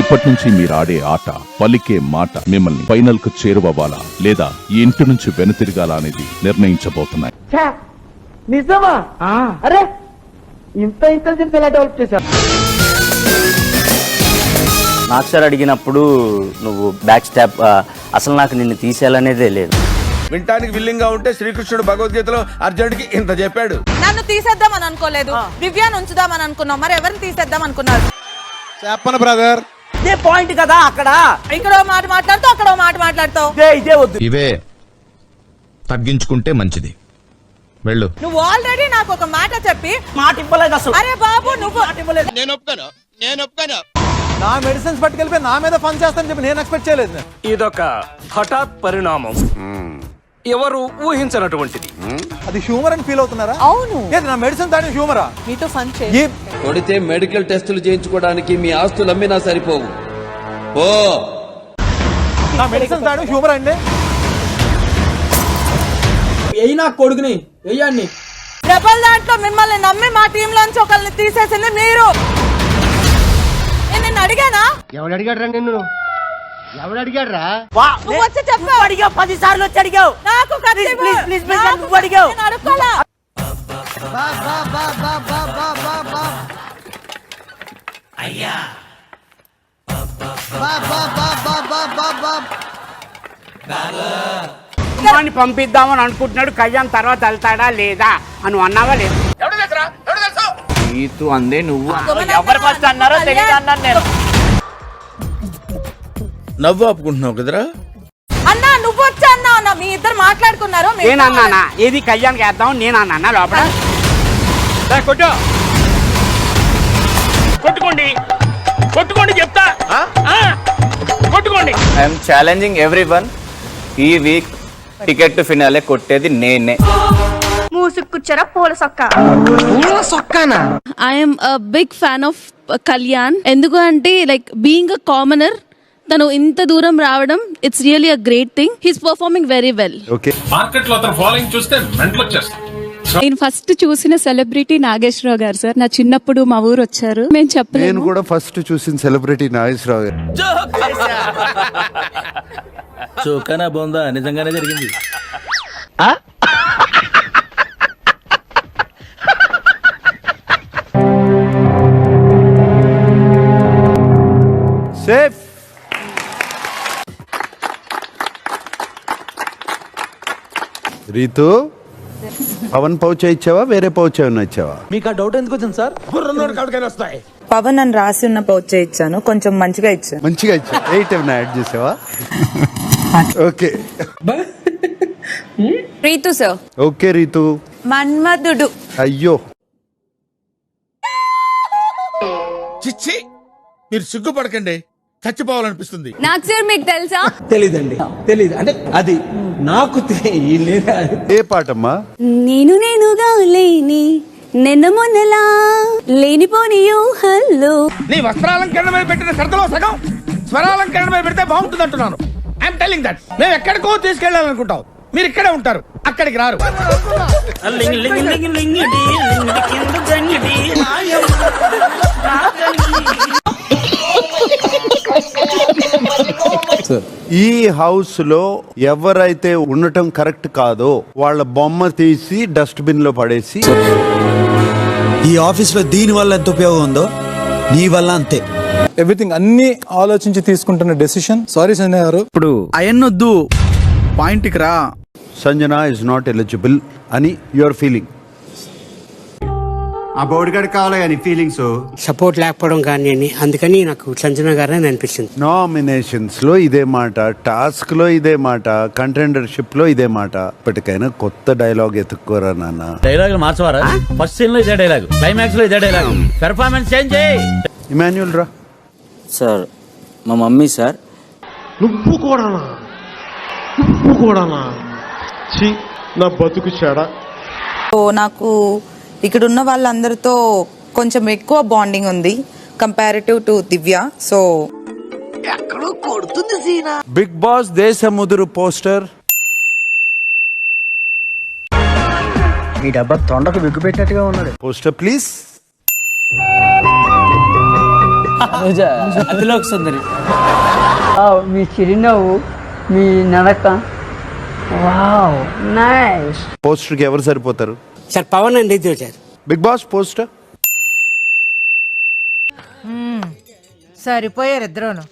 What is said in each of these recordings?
ఇప్పటి నుంచి మీరు ఆడే ఆట, పలికే మాట మిమ్మల్ని ఫైనల్ కు చేరువవ్వాలా లేదా ఈ ఇంటి నుంచి వెనుతిరగాలా అనేది నిర్ణయించబోతున్నాయి. నిజమా? అరే ఇంత ఇంటెలిజెన్స్ ఎలా డెవలప్ చేశారు? నాకు సార్ అడిగినప్పుడు నువ్వు బ్యాక్ స్టాప్ అసలు నాకు నిన్ను తీసేయాలనేదే లేదు. వింటానికి విల్లింగ్ గా ఉంటే శ్రీకృష్ణుడు భగవద్గీతలో అర్జునుడికి ఇంత చెప్పాడు. నన్ను తీసేద్దామని అనుకోలేదు, దివ్యాన్ని ఉంచుదామని అనుకున్నాం. మరి ఎవరిని తీసేద్దాం అనుకున్నారు? చెప్పను బ్రదర్, ఇదే పాయింట్ కదా. అక్కడ ఇక్కడ మాట మాట్లాడుతూ అక్కడ మాట మాట్లాడుతావు. ఇదే వద్దు. ఇవే తగ్గించుకుంటే మంచిది. వెళ్ళు. నువ్వు ఆల్రెడీ నాకు ఒక మాట చెప్పి మాట ఇవ్వలేదు అసలు. అరే బాబు నువ్వు నేను ఒప్పుకోను. నా మెడిసిన్స్ పట్టుకెళ్ళిపోయి నా మీద ఫన్ చేస్తానని చెప్పి నేను ఎక్స్పెక్ట్ చేయలేదు. ఇదొక హఠాత్ పరిణామం, ఎవరు ఊహించనటువంటిది. అది హ్యూమర్ అని ఫీల్ అవుతున్నారా? అవును. ఏది నా మెడిసిన్ తాడిన హ్యూమరా? మీతో ఫన్ చేయి. కొడితే మెడికల్ టెస్టులు చేయించుకోవడానికి మీ ఆస్తులు అమ్మినా సరిపోవు. ఓ నా మెడిసిన్ తాడిన హ్యూమర్ అండి. అయినా కొడుకుని వెయ్యండి. రెబల్ దాంట్లో మిమ్మల్ని నమ్మి మా టీమ్ లోంచి ఒకరిని తీసేసింది మీరు. నేను నిన్ను అడిగానా? ఎవడు అడిగాడు రా నిన్ను? ఎవడు అడిగాడు రా? నువ్వు వచ్చి చెప్పు. అడిగావు 10 సార్లు వచ్చి అడిగావు. నాకు ప్లీజ్ నువ్వు అడిగావు. నేను అడుక్కోలా. పంపిద్దామని అనుకుంటున్నాడు. కళ్యాణ్ తర్వాత వెళ్తాడా లేదా అని అన్నావా లేదు? నీతు అందే నువ్వు ఎవరు ఫస్ట్ అన్నారో తెలియదు అన్నాను నేను. నవ్వు ఆపుకుంటున్నావు కదరా. అన్నా నువ్వు వచ్చి అన్నా అన్న మీ ఇద్దరు మాట్లాడుకున్నారు. నేను అన్నానా? ఏది కళ్యాణ్ చేద్దాం నేను అన్నా లోపల. కొట్టుకోండి చెప్తా, కొట్టుకోండి. I'm challenging everyone. ఈ వీక్ టికెట్ టు ఫినాలే కొట్టేది నేనే. మూసుకుచ్చరా పూల సొక్క. I'm big fan of Kalyan. ఎందుకు అంటే లైక్ బీయింగ్ అ కామనర్ తను ఇంత దూరం రావడం it's really a great thing. He's performing very well. Market లో అతను ఫాలోయింగ్ చూస్తే మెంటల్ వచ్చేస్తాం. నేను ఫస్ట్ చూసిన సెలబ్రిటీ నాగేశ్వరరావు గారు సార్. నా చిన్నప్పుడు మా ఊరు వచ్చారు. మేము చెప్పలేదు. నేను కూడా ఫస్ట్ చూసిన సెలబ్రిటీ నాగేశ్వరరావు గారు. చోకనా బొందా నిజంగానే జరిగింది. సేఫ్. రీతు, పవన్ పౌచ్ ఇచ్చావా వేరే పౌచ్ ఏమన్నా ఇచ్చావా? మీకు ఆ డౌట్ ఎందుకు వచ్చింది సార్? వస్తాయి. పవన్ అని రాసి ఉన్న పౌచ్ ఇచ్చాను, కొంచెం మంచిగా ఇచ్చాను. మంచిగా ఇచ్చా. 8 ఏమన్నా యాడ్ చేసావా? Okay Ritu sir. Okay Ritu. Manmadhudu. అయ్యో చిచ్చి, మీరు సిగ్గుపడకండి, చచ్చిపోవాలనిపిస్తుంది. నాకు సార్ మీకు తెలుసా? తెలీదండి. తెలీదు అంటే అది నాకు ఏ పాటమ్మా? నేనుగా లేని నిన్న మొన్నలా లేనిపోని ఊహల్లో. నీ వస్త్రాలంకరణ మీద పెట్టిన శ్రద్ధలో సగం స్వరాలంకరణ మీద పెడితే బాగుంటుంది అంటున్నాను. I'm telling that. మేము ఎక్కడికో తీసుకెళ్ళాలనుకుంటాం, మీరు ఇక్కడే ఉంటారు, అక్కడికి రారు. ఈ హౌస్ లో ఎవరైతే ఉండటం కరెక్ట్ కాదో వాళ్ళ బొమ్మ తీసి డస్ట్ బిన్ లో పడేసి. ఈ ఆఫీస్ లో దీని వల్ల ఎంత ఉపయోగం ఉందో నీ వల్ల అంతే. ఎవ్రీథింగ్ అన్ని ఆలోచించి తీసుకుంటున్న డెసిషన్. సారీ సంజయ్ గారు. ఇప్పుడు అయన్నొద్దు, పాయింట్కి రా. సంజన ఇస్ నాట్ ఎలిజిబుల్ అని యువర్ ఫీలింగ్. ఆ బోర్డు గడి కావాలి కానీ ఫీలింగ్స్ సపోర్ట్ లేకపోవడం కానీ అందుకని నాకు సంజన గారే అనిపించింది. నామినేషన్స్ లో ఇదే మాట, టాస్క్ లో ఇదే మాట, కంటెండర్షిప్ లో ఇదే మాట. ఇప్పటికైనా కొత్త డైలాగ్ ఎత్తుక్కోరా నాన్న. డైలాగ్ మార్చవారా? ఫస్ట్ సీన్ లో ఇదే డైలాగ్, క్లైమాక్స్ లో ఇదే డైలాగ్. పెర్ఫార్మెన్స్ చేంజ్ చేయి. ఇమాన్యుల్ రా. సార్ మా మమ్మీ సార్. నువ్వు కూడానా నా బతుకు చెడ. నాకు ఇక్కడ ఉన్న వాళ్ళందరితో కొంచెం ఎక్కువ బాండింగ్ ఉంది కంపారిటివ్ టు దివ్య. సో ఎక్కడో కొడుతుంది సీనా. Bigg Boss Desamuduru poster. ఈ డబ్బా తొండకు బిగ్గు పెట్టినట్టుగా ఉన్నాడు. Poster please. అతిలోక సుందరి. మీ చిరునవ్వు, మీ నడక, వావ్ నైస్. పోస్టర్కి ఎవరు సరిపోతారు? సార్ పవన్ అండి సార్. బిగ్ బాస్ పోస్టర్ సరిపోయారు ఇద్దరును.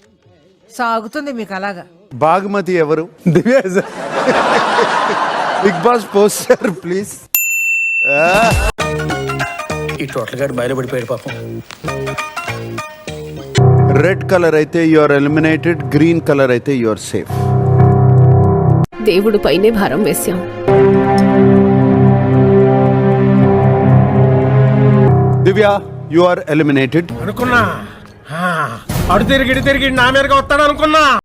సాగుతుంది మీకు అలాగా. బాగుమతి ఎవరు? Divya Bigg Boss poster please. ఈ టోటల్ గాడు బయలుపడిపోయాడు పాపం. రెడ్ కలర్ అయితే you are eliminated, green colour అయితే యు ఆర్ సేఫ్. దేవుడు పైనే భారం వేశాం. Divya you are eliminated. అనుకున్నా అడు తిరిగి నా మీదగా వస్తాడు అనుకున్నా.